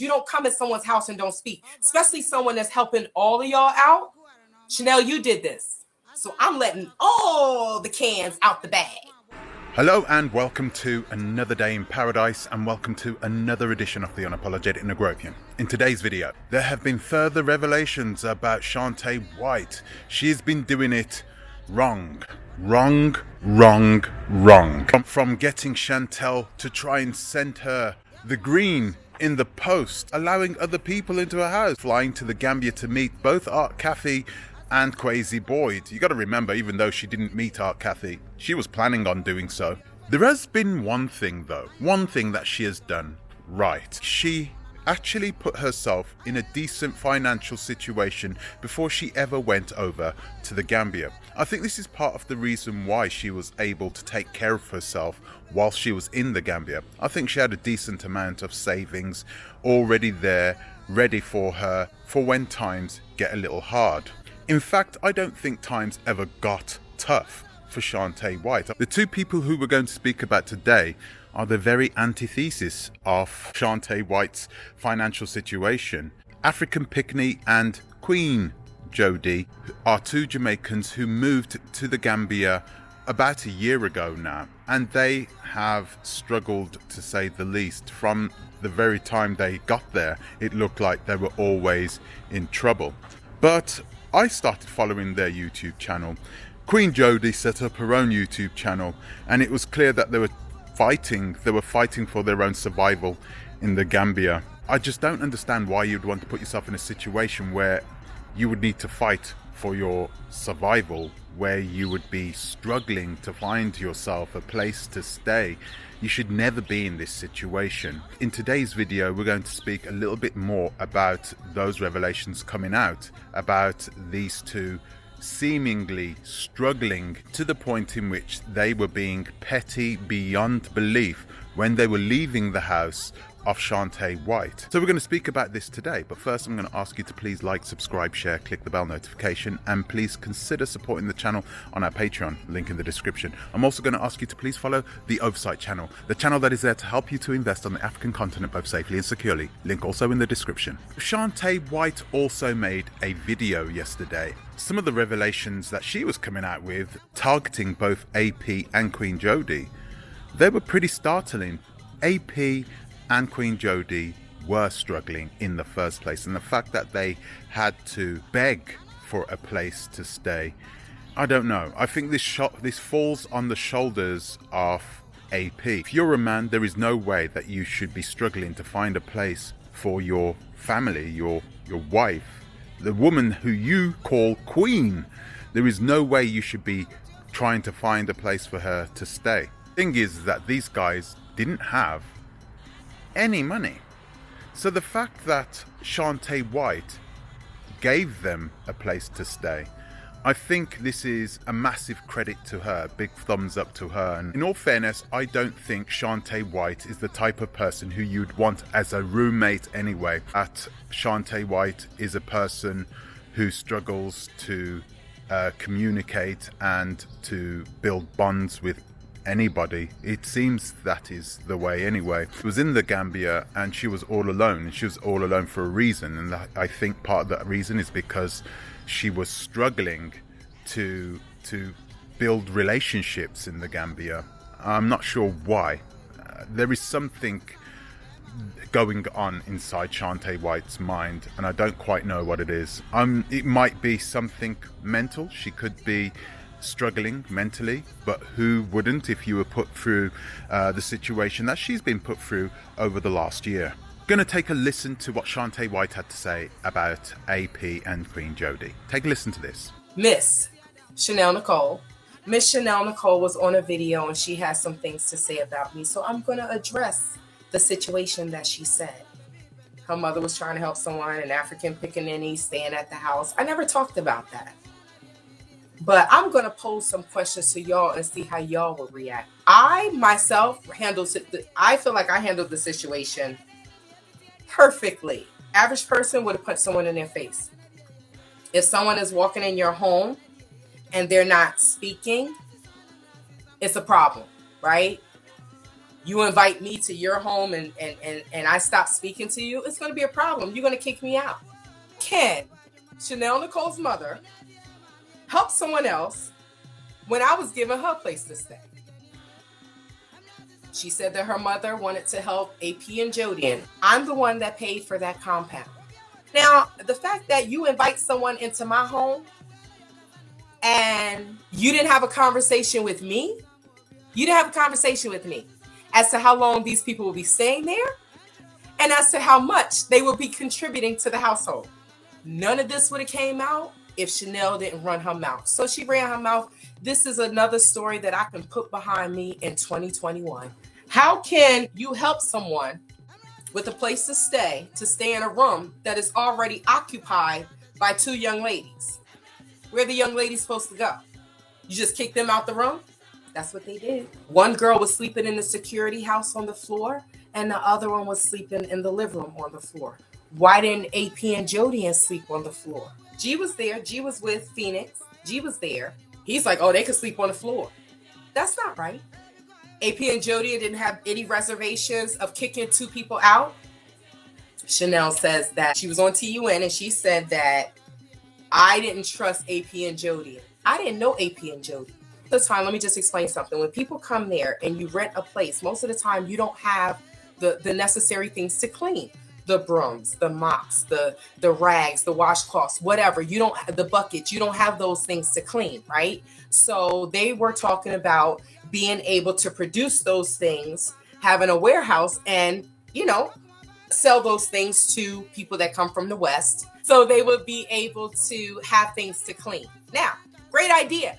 You don't come at someone's house and don't speak, especially someone that's helping all of y'all out. Chanel, you did this. So I'm letting all the cans out the bag. Hello and welcome to another day in paradise, and welcome to another edition of the Unapologetic Negropian. In today's video, there have been further revelations about Shauntay White. She's been doing it wrong. From getting Chantel to try and send her the green in the post, allowing other people into her house, flying to the Gambia to meet both Art Cathy and CRAY-Z Boyd. You got to remember, even though she didn't meet Art Cathy, she was planning on doing so. There has been one thing though, one thing that she has done right. She actually put herself in a decent financial situation before she ever went over to the Gambia. I think this is part of the reason why she was able to take care of herself while she was in the Gambia. I think she had a decent amount of savings already there, ready for her for when times get a little hard. In fact, I don't think times ever got tough for Shauntay White. The two people who we're going to speak about today are the very antithesis of Shauntay White's financial situation. African Pikney and Queen Jodie are two Jamaicans who moved to the Gambia about a year ago now, and they have struggled, to say the least. From the very time they got there, it looked like they were always in trouble. But I started following their YouTube channel. Queen Jodie set up her own YouTube channel, and it was clear that they were fighting for their own survival in the Gambia. I just don't understand why you'd want to put yourself in a situation where you would need to fight for your survival, where you would be struggling to find yourself a place to stay. You should never be in this situation. In today's video, we're going to speak a little bit more about those revelations coming out about these two seemingly struggling to the point in which they were being petty beyond belief when they were leaving the house of Shauntay White. So we're going to speak about this today, but first I'm going to ask you to please like, subscribe, share, click the bell notification, and please consider supporting the channel on our Patreon, link in the description. I'm also going to ask you to please follow the Oversight channel, the channel that is there to help you to invest on the African continent both safely and securely, link also in the description. Shauntay White also made a video yesterday. Some of the revelations that she was coming out with, targeting both AP and Queen Jodie, they were pretty startling. AP and Queen Jodie were struggling in the first place, and the fact that they had to beg for a place to stay, I don't know. I think this falls on the shoulders of AP. If you're a man, there is no way that you should be struggling to find a place for your family, your wife, the woman who you call queen. There is no way you should be trying to find a place for her to stay. The thing is that these guys didn't have any money. So the fact that Shauntay White gave them a place to stay, I think this is a massive credit to her, big thumbs up to her. And in all fairness, I don't think Shauntay White is the type of person who you'd want as a roommate anyway. That Shauntay White is a person who struggles to communicate and to build bonds with anybody. It seems that is the way anyway. She was in the Gambia and she was all alone, and she was all alone for a reason, and I think part of that reason is because she was struggling to build relationships in the Gambia. I'm not sure why. There is something going on inside Shauntay White's mind, and I don't quite know what it is. It might be something mental. She could be struggling mentally, but who wouldn't if you were put through the situation that she's been put through over the last year. Going to take a listen to what Shauntay White had to say about AP and Queen Jodie. Take a listen to this. Miss Chanel Nicole was on a video and she has some things to say about me, so I'm going to address the situation that she said. Her mother was trying to help someone, an African Pikney, staying at the house. I never talked about that. But I'm going to pose some questions to y'all and see how y'all will react. I myself I feel like I handled the situation perfectly. Average person would have punched someone in their face. If someone is walking in your home and they're not speaking, it's a problem, right? you invite me to your home and I stop speaking to you, it's going to be a problem. You're going to kick me out. Can Chanel Nicole's mother help someone else when I was giving her a place to stay? She said that her mother wanted to help AP and Jodie, and I'm the one that paid for that compound. Now, the fact that you invite someone into my home and you didn't have a conversation with me, as to how long these people will be staying there and as to how much they will be contributing to the household. None of this would have came out if Chanel didn't run her mouth. So she ran her mouth. This is another story that I can put behind me in 2021. How can you help someone with a place to stay in a room that is already occupied by two young ladies? Where are the young ladies supposed to go? You just kick them out the room? That's what they did. One girl was sleeping in the security house on the floor, and the other one was sleeping in the living room on the floor. Why didn't AP and Jodie sleep on the floor? G was there. G was with Phoenix. G was there. He's like, oh, they could sleep on the floor. That's not right. AP and Jodie didn't have any reservations of kicking two people out. Chanel says that she was on TUN and she said that I didn't trust AP and Jodie. I didn't know AP and Jodie. The time, let me just explain something. When people come there and you rent a place, most of the time you don't have the necessary things to clean. The brooms, the mops, the rags, the washcloths, whatever. You don't have the buckets. You don't have those things to clean, right? So they were talking about being able to produce those things, having a warehouse and, sell those things to people that come from the West. So they would be able to have things to clean. Now, great idea,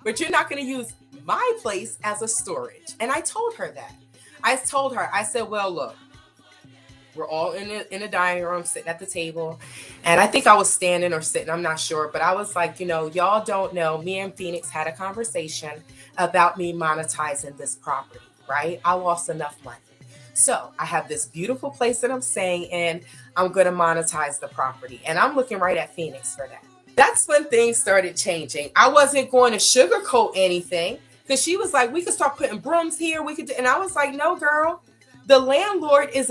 but you're not going to use my place as a storage. And I told her that. I said, well, look, we're all in a dining room, sitting at the table. And I think I was standing or sitting, I'm not sure. But I was like, y'all don't know. Me and Phoenix had a conversation about me monetizing this property, right? I lost enough money. So I have this beautiful place that I'm staying in. I'm going to monetize the property. And I'm looking right at Phoenix for that. That's when things started changing. I wasn't going to sugarcoat anything because she was like, we could start putting brooms here. And I was like, no, girl, the landlord he's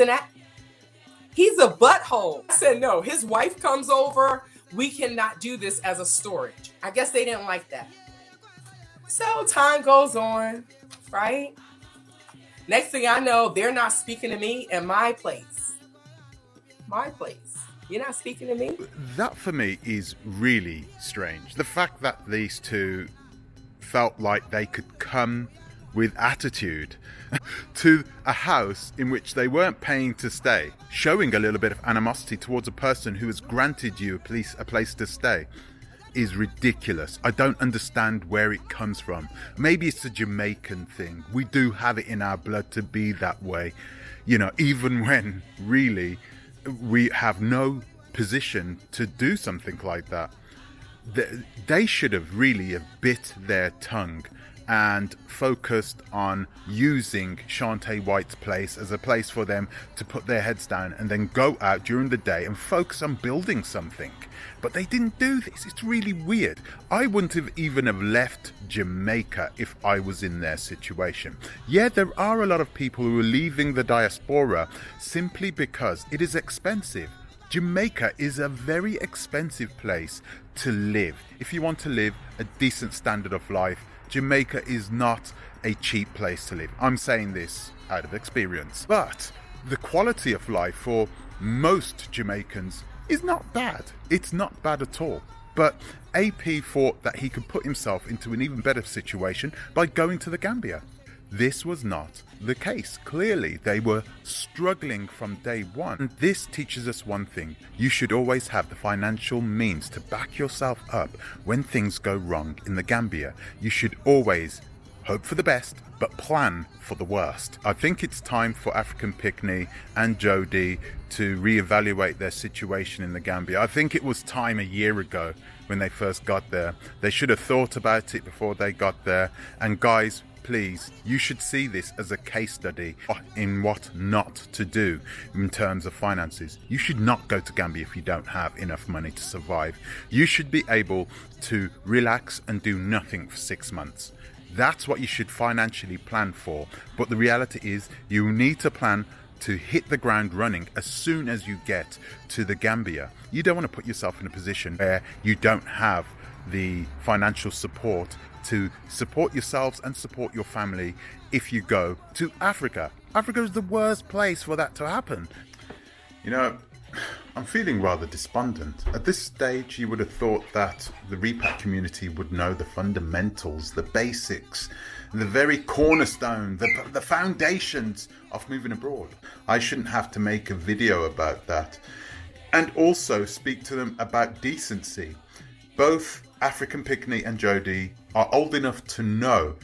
a butthole. I said, no, his wife comes over. We cannot do this as a storage. I guess they didn't like that. So time goes on, right? Next thing I know, they're not speaking to me in my place. My place. You're not speaking to me? That for me is really strange. The fact that these two felt like they could come with attitude to a house in which they weren't paying to stay, showing a little bit of animosity towards a person who has granted you a place to stay, is ridiculous. I don't understand where it comes from. Maybe it's a Jamaican thing. We do have it in our blood to be that way, even when really we have no position to do something like that. They should have really bit their tongue and focused on using Shauntay White's place as a place for them to put their heads down and then go out during the day and focus on building something. But they didn't do this. It's really weird. I wouldn't have even left Jamaica if I was in their situation. Yeah, there are a lot of people who are leaving the diaspora simply because it is expensive. Jamaica is a very expensive place to live. If you want to live a decent standard of life, Jamaica is not a cheap place to live. I'm saying this out of experience. But the quality of life for most Jamaicans is not bad. It's not bad at all. But AP thought that he could put himself into an even better situation by going to the Gambia. This was not the case. Clearly, they were struggling from day one. And this teaches us one thing. You should always have the financial means to back yourself up when things go wrong in the Gambia. You should always hope for the best, but plan for the worst. I think it's time for African Pikney and Jodie to reevaluate their situation in the Gambia. I think it was time a year ago when they first got there. They should have thought about it before they got there. And guys, please, you should see this as a case study in what not to do in terms of finances. You should not go to Gambia if you don't have enough money to survive. You should be able to relax and do nothing for 6 months. That's what you should financially plan for. But the reality is you need to plan to hit the ground running as soon as you get to the Gambia. You don't want to put yourself in a position where you don't have the financial support to support yourselves and support your family if you go to Africa. Africa is the worst place for that to happen. You know, I'm feeling rather despondent. At this stage, you would have thought that the repat community would know the fundamentals, the basics, the very cornerstone, the foundations of moving abroad. I shouldn't have to make a video about that. And also speak to them about decency. Both African Pikney and Jodie are old enough to know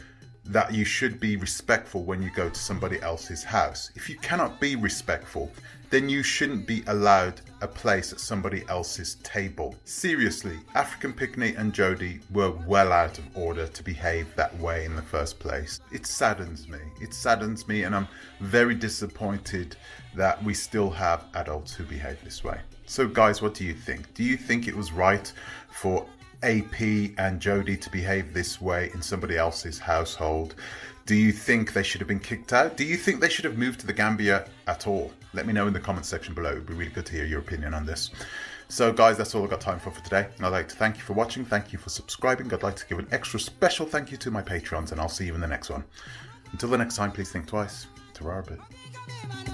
that you should be respectful when you go to somebody else's house. If you cannot be respectful, then you shouldn't be allowed a place at somebody else's table. Seriously, African Pikney and Jodie were well out of order to behave that way in the first place. It saddens me. It saddens me, and I'm very disappointed that we still have adults who behave this way. So guys, what do you think? Do you think it was right for AP and Jodie to behave this way in somebody else's household? Do you think they should have been kicked out? Do you think they should have moved to the Gambia at all? Let me know in the comment section below. It would be really good to hear your opinion on this. So guys, that's all I've got time for today. I'd like to thank you for watching. Thank you for subscribing. I'd like to give an extra special thank you to my Patreons, and I'll see you in the next one. Until the next time, please think twice. Ta-ra a bit.